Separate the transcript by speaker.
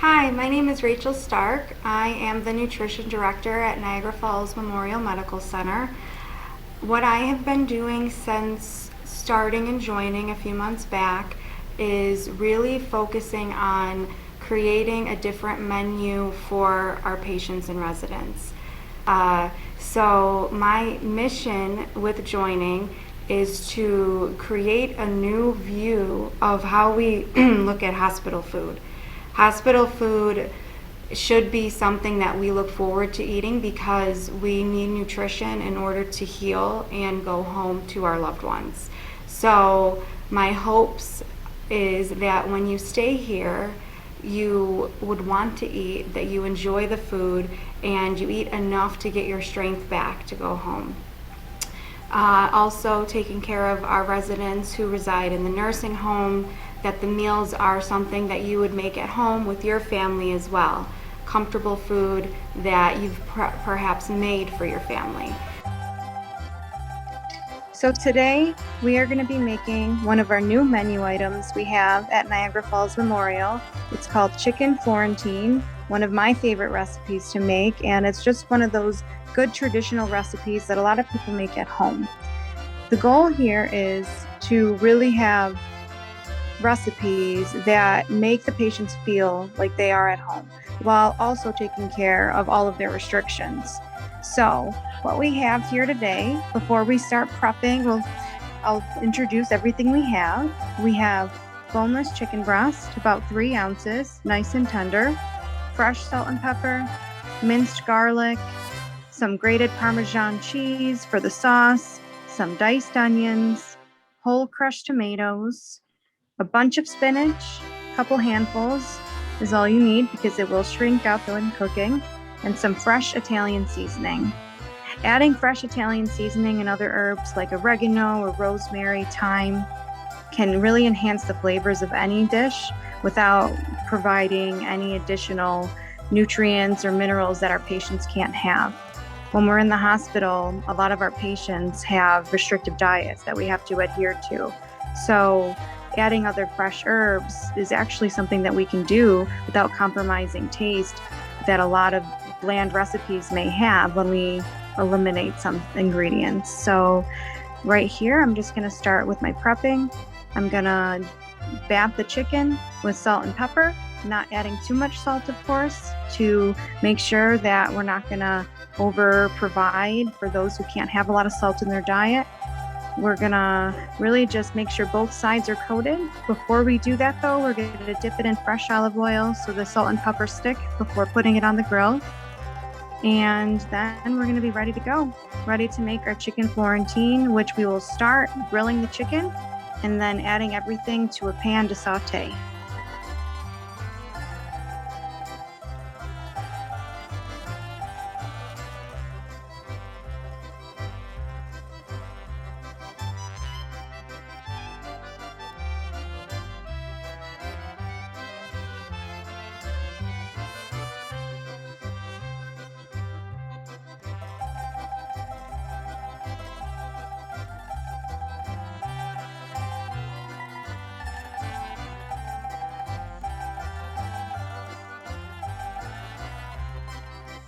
Speaker 1: Hi, my name is Rachel Stark. I am the Nutrition Director at Niagara Falls Memorial Medical Center. What I have been doing since starting and joining a few months back is really focusing on creating a different menu for our patients and residents. So my mission with joining is to create a new view of how we look at hospital food. Hospital food should be something that we look forward to eating because we need nutrition in order to heal and go home to our loved ones. So my hopes is that when you stay here, you would want to eat, that you enjoy the food, and you eat enough to get your strength back to go home. Also taking care of our residents who reside in the nursing home, that the meals are something that you would make at home with your family as well. Comfortable food that you've perhaps made for your family.
Speaker 2: So today we are going to be making one of our new menu items we have at Niagara Falls Memorial. It's called Chicken Florentine, one of my favorite recipes to make, and it's just one of those good traditional recipes that a lot of people make at home. The goal here is to really have recipes that make the patients feel like they are at home while also taking care of all of their restrictions. So what we have here today, before we start prepping, I'll introduce everything we have. We have boneless chicken breast, about 3 ounces, nice and tender, fresh salt and pepper, minced garlic, some grated Parmesan cheese for the sauce, some diced onions, whole crushed tomatoes, a bunch of spinach, a couple handfuls is all you need because it will shrink up when cooking, and some fresh Italian seasoning. Adding fresh Italian seasoning and other herbs like oregano or rosemary, thyme can really enhance the flavors of any dish without providing any additional nutrients or minerals that our patients can't have. When we're in the hospital, a lot of our patients have restrictive diets that we have to adhere to. So adding other fresh herbs is actually something that we can do without compromising taste that a lot of bland recipes may have when we eliminate some ingredients. So right here, I'm just going to start with my prepping. I'm going to bath the chicken with salt and pepper, not adding too much salt, of course, to make sure that we're not going to over provide for those who can't have a lot of salt in their diet. We're gonna really just make sure both sides are coated. Before we do that though, we're gonna dip it in fresh olive oil so the salt and pepper stick before putting it on the grill. And then we're gonna be ready to go. Ready to make our chicken Florentine, which we will start grilling the chicken and then adding everything to a pan to saute.